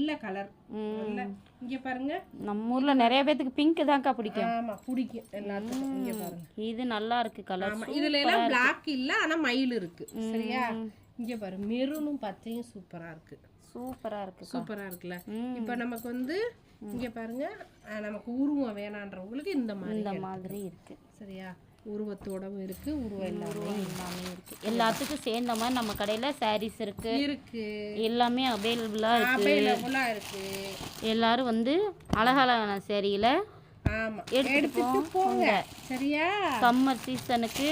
நல்ல கலர். நல்ல இங்க பாருங்க, நம்ம ஊர்ல நிறைய பேத்துக்கு பிங்க் தான்க்கா பிடிக்கும். ஆமா பிடிக்கும் எல்லாத்துக்கும். இங்க பாருங்க, இது நல்லா இருக்கு கலர். ஆமா இதுல எல்லாம் பிளாக் இல்ல, ஆனா மயில் இருக்கு. சரியா, இங்க பாரு மெரூனும் பச்சையும் சூப்பரா இருக்கு. சூப்பரா இருக்கு, சூப்பரா இருக்குல்ல. இப்போ நமக்கு வந்து இங்க பாருங்க, நமக்கு உருவம் வேணான்றவங்களுக்கு இந்த மாதிரி இருக்கு. சரியா, உருவத்தோடவும் இருக்கு, உருவம் எல்லாமே இருக்கு. எல்லாத்துக்கும் சேர்ந்த மாதிரி நம்ம கடையில சாரீஸ் இருக்கு. எல்லாமே அவைலபிளா இருக்கு. எல்லாரும் வந்து அழகழகான சேரீல எடுத்துட்டு போங்க. சரியா, சம்மர் சீசனுக்கு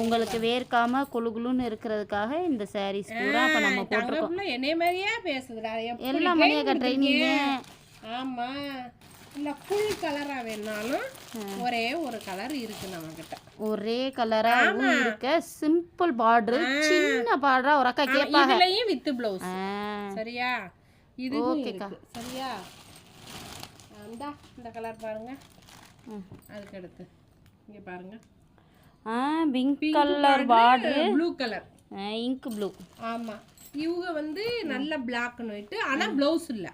உங்களுக்கு வேர்க்காம குளுகுளுன்னு இருக்கிறதுக்காக இந்த சாரீஸ் பூரா அப்ப நம்ம போட்டுருக்கோம். என்னைய மாதிரியே பேசுதுடா, எல்லா மணியா ட்ரைனிங். ஆமா, இல்ல ஃபுல் கலரா வேணாலும் ஒரே ஒரு கலர் இருக்கு நம்ம கிட்ட. ஒரே கலரா இருக்கு. சிம்பிள் பார்டர், சின்ன பார்டரா ஒரு அக்கா கேட்பாங்க. இதுலயும் வித் ப்ளவுஸ். சரியா, இது ஓகேக்கா. சரியா, இந்த கலர் பாருங்க. அதுக்கு அடுத்து இங்க பாருங்க, pink colour border, blue colour, ink blue. ஆமா, இவங்க வந்து நல்ல பிளாக் அண்ட் ஒயிட், ஆனா ப்ளவுஸ் இல்ல.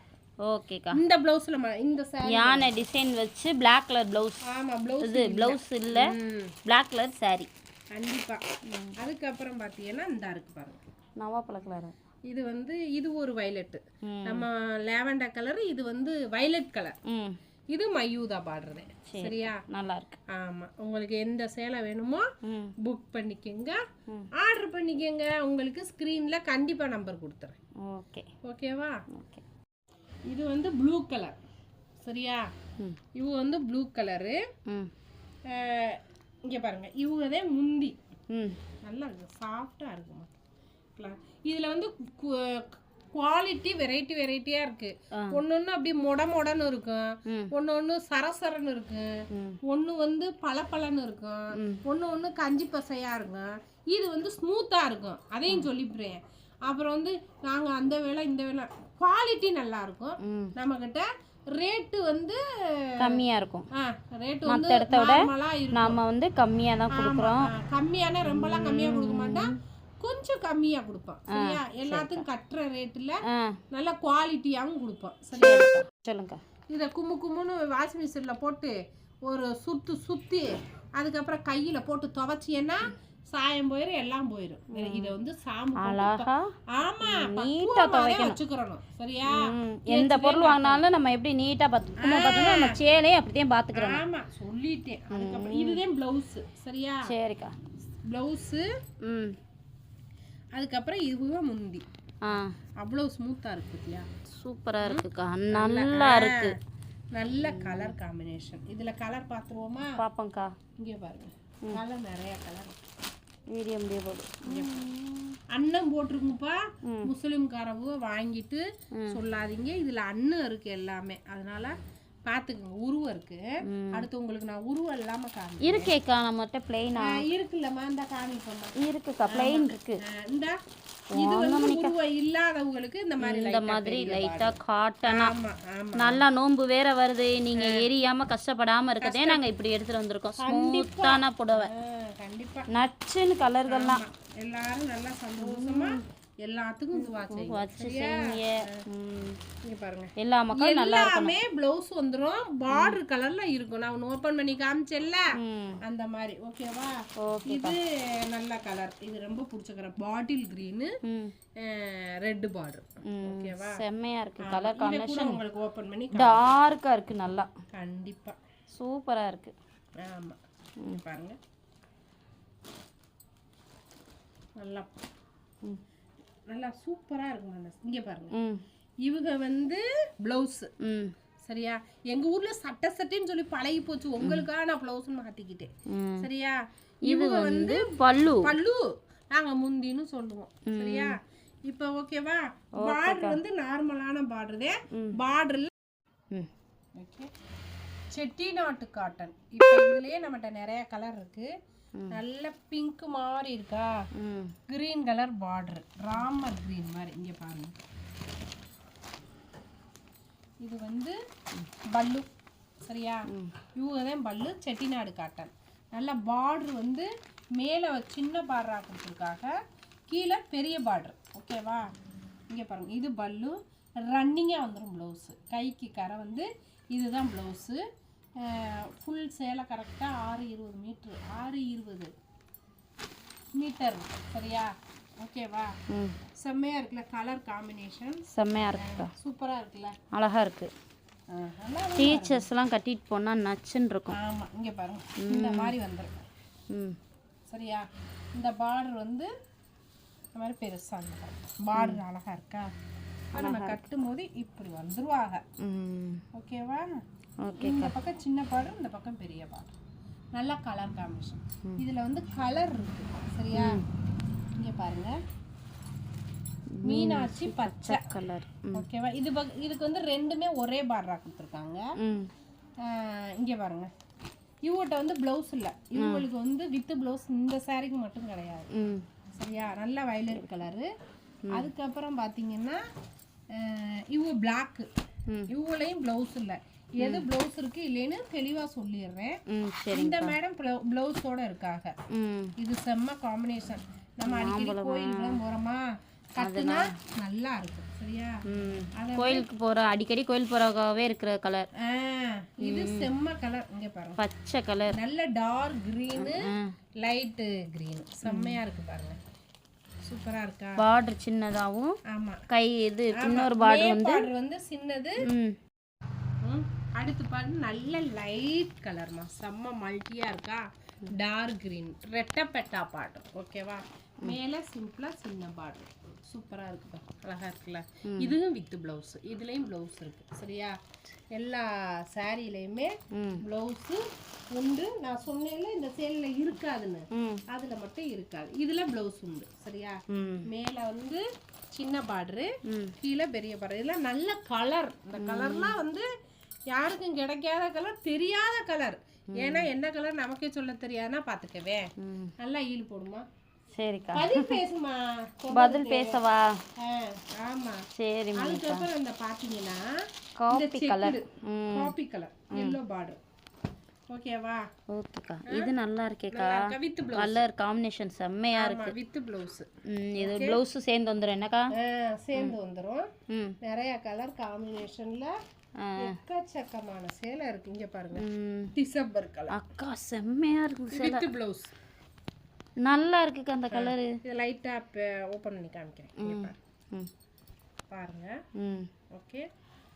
ஓகேக்கா, இந்த ப்ளவுஸ்ல இந்த யானை டிசைன் வச்சு பிளாக் கலர் ப்ளவுஸ். ஆமா, ப்ளவுஸ் இல்ல, பிளாக் கலர் சாரி. கண்டிப்பா. அதுக்கு அப்புறம் பாத்தீங்கன்னா இந்த இருக்கு பாருங்க, நவாப்பழ கலர். இது வந்து இது ஒரு வயலட், நம்ம லாவெண்டர் கலர், இது வந்து வயலட் கலர். இது மயூதா பார்டர். சரியா, நல்லா இருக்கு. ஆமா, உங்களுக்கு எந்த சேலை வேணுமோ புக் பண்ணிக்கங்க, ஆர்டர் பண்ணிக்கங்க. உங்களுக்கு ஸ்கிரீன்ல கண்டிப்பா நம்பர் கொடுத்துறேன். ஓகே, ஓகேவா? ஓகே. இது வந்து ப்ளூ கலர். சரியா, இவ வந்து ப்ளூ கலரு. இங்க பாருங்க, இவங்கதே முந்தி நல்லா இருக்கு, சாஃப்டா இருக்குமா. இதுல வந்து குவாலிட்டி வெரைட்டியா இருக்கு. ஒன்னொன்னு அப்படியே மொடன்னு இருக்கும், ஒன்னொன்னு சரசரன்னு இருக்கு, ஒன்னு வந்து பளபளன்னு இருக்கும், ஒன்னு கஞ்சி பசையா இருக்கும், இது வந்து ஸ்மூத்தா இருக்கும். அதையும் சொல்லிடுறேன். அப்புறம் வந்து நாங்க அந்த வேலை இந்த வேலை குவாலிட்டி நல்லா இருக்கும். நம்ம கிட்ட ரேட்டு வந்து கம்மியா இருக்கும். ரேட்டு வந்து நார்மலா இருக்கும். நாம வந்து கம்மியா தான் கொடுக்குறோம். கம்மியானா ரொம்பலாம் கம்மியா கொடுக்க மாட்டோம், கொஞ்சம் கம்மியா கொடுப்போம். சரியா, எல்லாத்துக்கும் கட்டுற ரேட்ல நல்ல குவாலிட்டியாவும் கொடுப்போம். சரியா, சொல்லுங்க. இத கும்முன்னு வாஷிங் மிஷின்ல போட்டு ஒரு சுத்தி அதுக்கப்புறம் கையில போட்டு துவைச்சியன்னா சாயம் போயிரும், எல்லாம் போயிரும். இத வந்து சாம்பு அழகா ஆமா நீட்டா துவைக்கணும், வச்சுக்கறணும். சரியா, எந்த பொருள் வாங்கினாலும் நம்ம எப்படி நீட்டா பாத்துக்கணும், நம்ம சேலையே அப்படியே பாத்துக்கறோம். ஆமா, சொல்லிட்டேன். அதுக்கப்புறம் இதுதான் ப்ளவுஸ். சரியா, சரிக்கா, ப்ளவுஸ். அதுக்கப்புறம் இதுவும் முந்தி. அவ்வளவு ஸ்மூத்தா இருக்கு இல்லையா, சூப்பரா இருக்குக்கா, நல்லா இருக்கு. நல்ல கலர் காம்பினேஷன். இதுல கலர் பாத்துருவோமா? பாப்போம்க்கா. இங்க பாருங்க, கலர் நிறைய கலர். வீடியோ முடிய போகுது. அன்னம் போட்டிருக்குப்பா, முஸ்லிம்காரவங்க வாங்கிட்டு சொல்லாதீங்க, இதுல அன்னம் இருக்கு எல்லாமே. அதனால பாத்துக்கோங்க, உருவம் இருக்கு. அடுத்து உங்களுக்கு நான் உருவம் இல்லாம காமிக்கிறேன். இருக்கேக்கா, நம்மகிட்ட பிளைனா இருக்குல்லம்மா, இந்த காமிப்போம்மா. இருக்குக்கா, பிளைன் இருக்கு. இந்த இது வந்து உருவம் இல்லாதவங்களுக்கு இந்த மாதிரி லைட்டா காட்டனா. நல்லா நோம்பு வேற வருது, நீங்க எரியாம கஷ்டப்படாம இருக்கதே நாங்க இப்படி எடுத்துட்டு வந்திருக்கோம். ஸ்மூத்தான புடவை, கண்டிப்பா நச்சுன்னு கலர்கள்லாம். எல்லாரும் நல்லா சந்தோஷமா எல்லாத்துக்கும் பாருங்க. எல்லா மக்களும் நல்லா எல்லாமே ப்ளவுஸ் வந்துரும், பார்டர் கலர்ல இருக்கும். நான் ஒன்னு ஓபன் பண்ணி காமிச்சேன்ல அந்த மாதிரி. ஓகேவா, இது நல்ல கலர். இது ரொம்ப பிடிச்ச colour, bottle green, red border. ஓகேவா, செம்மையா இருக்கு கலர் காம்பினேஷன். உங்களுக்கு ஓபன் பண்ணி டார்க்கா இருக்கு, நல்லா கண்டிப்பா சூப்பரா இருக்கு. ஆமா, பாருங்க நல்லா நல்லா சூப்பரா இருக்கும். இங்க பாருங்க, இவங்க வந்து பிளவுஸ். சரியா, எங்க ஊர்ல சட்டைன்னு சொல்லி பழகி போச்சு, உங்களுக்காக நான் பிளவுஸ் மாத்திக்கிட்டேன். சரியா, இவங்க வந்து பல்லு நாங்க முந்தின்னு சொல்லுவோம். சரியா, இப்ப ஓகேவா. பார்டர் வந்து நார்மலான பார்டர். பார்டர்ல ஓகே, செட்டிநாட்டு காட்டன். இப்ப இதுலயே நம்மகிட்ட நிறைய கலர் இருக்கு. நல்ல பிங்க் மாதிரி இருக்கா, green colour border, Ramar green மாதிரி. இங்க பாருங்க, இது வந்து பல்லு. சரியா, இவங்கதான் பல்லு, செட்டிநாடு காட்டன். நல்ல பார்டர் வந்து மேலே சின்ன பார்டரா கொடுத்துருக்காங்க, கீழே பெரிய பார்டர். ஓகேவா, இங்க பாருங்க, இது பல்லு, ரன்னிங்காக வந்துடும் ப்ளவுஸு. கைக்கு கரை வந்து இதுதான் ப்ளவுஸு. ஃபுல் சேலை கரெக்டாக 620 மீட்ரு, 620 மீட்டர். சரியா? ஓகேவா? செம்மையாக இருக்குல்ல, கலர் காம்பினேஷன் செம்மையாக இருக்குக்கா, சூப்பராக இருக்குல்ல, அழகாக இருக்குது. டீச்சர்ஸ்லாம் கட்டிட்டு போனால் நச்சுன்னு இருக்கும். ஆமாம், இங்கே பாருங்க இந்த மாதிரி வந்துடும். சரியா? இந்த பார்டர் வந்து இந்த மாதிரி பெருசாக இருந்துடும். பார்டர் அழகாக இருக்கா? நம்ம கட்டும் போது இப்படி வந்துருவாங்க. ஓகேவா? ஓகே. இந்த பக்கம் சின்ன பார்டர், இந்த பக்கம் பெரிய பார்டர். நல்லா கலர் காம்பினேஷன். இதில் வந்து கலர் இருக்கு. சரியா? இங்கே பாருங்க, மீனாட்சி பச்சை கலர். ஓகேவா? இதுக்கு வந்து ரெண்டுமே ஒரே பார்டராக கொடுத்துருக்காங்க. இங்கே பாருங்க, இவங்கிட்ட வந்து ப்ளவுஸ் இல்லை, இவங்களுக்கு வந்து வித் ப்ளவுஸ் இந்த சாரிக்கு மட்டும் கிடையாது. சரியா? நல்ல வயலட் கலரு. அதுக்கப்புறம் பார்த்தீங்கன்னா இவங்க பிளாக்கு, இவங்களையும் ப்ளவுஸ் இல்லை. எது ப்ளவுஸ் இருக்கு இல்லைன்னு தெளிவாக சொல்லிடுறேன். இந்த மேடம் ப்ளவுஸோட இருக்காங்க. இது செம்ம காம்பினேஷன். நம்ம அடிக்கடி கோயிலுக்குலாம் போகிறோமா, கட்டுனா நல்லா இருக்கும். சரியா? கோயிலுக்கு போற, அடிக்கடி கோயில் போறவே இருக்கிற கலர். இது செம்ம கலர். இங்க பாருங்க, பச்சை கலர், நல்ல டார்க் கிரீன், லைட் கிரீன். செம்மையா இருக்கு பாருங்க, சூப்பரா இருக்கா? பார்டர் சின்னதாவும், ஆமா, கை இது இன்னொரு பார்டர் வந்து சின்னது. அடுத்து பாருங்க, நல்ல லைட் கலர்மா, செம்ம மல்டியா இருக்கா? டார்க் கிரீன், ரெட்டப்பெட்டா பார்டர். ஓகேவா? மேல சிம்பிளா சின்ன பார்டர். சூப்பரா இருக்கு, அழகா இருக்குல்ல. இதுவும் வித் பிளவுஸ், இதுலயும் பிளவுஸ் இருக்கு. சரியா? எல்லா சாரிலையுமே பிளவுஸ் உண்டு. நான் சொன்னேன்ல இந்த சேல்ல இருக்காதுன்னு, அதுல மட்டும் இருக்காது. இதுல பிளவுஸ் உண்டு. சரியா? மேல வந்து சின்ன பார்டரு, கீழே பெரிய பார்டர். இதெல்லாம் நல்ல கலர். இந்த கலர்லாம் வந்து யாருக்கும் கிடைக்காத கலர், தெரியாத கலர். ஏன்னா என்ன கலர் நமக்கே சொல்ல தெரியாதுன்னா பாத்துக்கவே. நல்லா ஈல் போடுமா? சரிக்கா, பதில் பேசுமா? பதில் பேசவா? ஆமா, சரி. அதுக்கப்புறம் இந்த பாத்தீங்கன்னா coffee colour, coffee colour yellow border. ஓகேவா? ஓகேக்கா, இது நல்லா இருக்கேக்கா. வித் ப்ளவுஸ், கலர் காம்பினேஷன் செம்மையா இருக்கு. வித் ப்ளவுஸ், இது ப்ளவுஸ் சேர்ந்து வந்துரும். என்னக்கா? சேர்ந்து வந்துரும். நிறைய கலர் காம்பினேஷன்ல எக்கச்சக்கமான சேலை இருக்கு. இங்க பாருங்க, டிசம்பர் கலர். அக்கா செம்மையா இருக்கு சேலை, வித் ப்ளவுஸ் நல்லா இருக்கு அந்த கலர். இது லைட்டா ஓபன் பண்ணி காமிக்கிறேன். இங்க பாருங்க. ஓகே,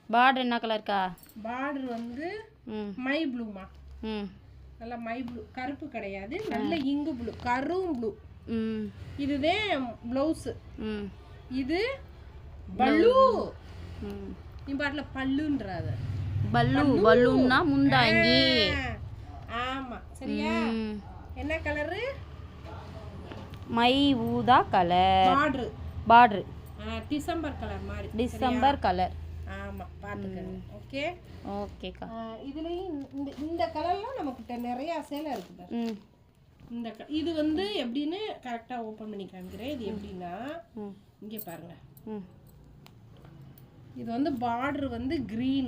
பார்டர் என்ன கலர்க்கா? பார்டர் வந்து மை ப்ளூமா. நல்ல மை ப்ளூ, கருப்பு கிடையாது, நல்ல இங்கு ப்ளூ, கரும் ப்ளூ. இதுதே ப்ளவுஸ். இது பல்லு. இம்பாட்ல பல்லுன்றாத, பல்லு, பல்லுன்னா முந்தாங்கி. ஆமா, சரியா? என்ன கலரு? மை ஊதா colour. Border, border December colour மாதிரி, டிசம்பர் கலர். ஆமா, பாத்துக்கங்க. ஓகே, ஓகேக்கா. இதுலயும் இந்த கலர்லாம் நமக்கிட்ட நிறைய சேலை இருக்கு. இந்த இது வந்து எப்படின்னு கரெக்டா ஓபன் பண்ணி காமிக்கிறேன். இது எப்படின்னா, இங்க பாருங்க, இது வந்து பார்டர் வந்து கிரீன்.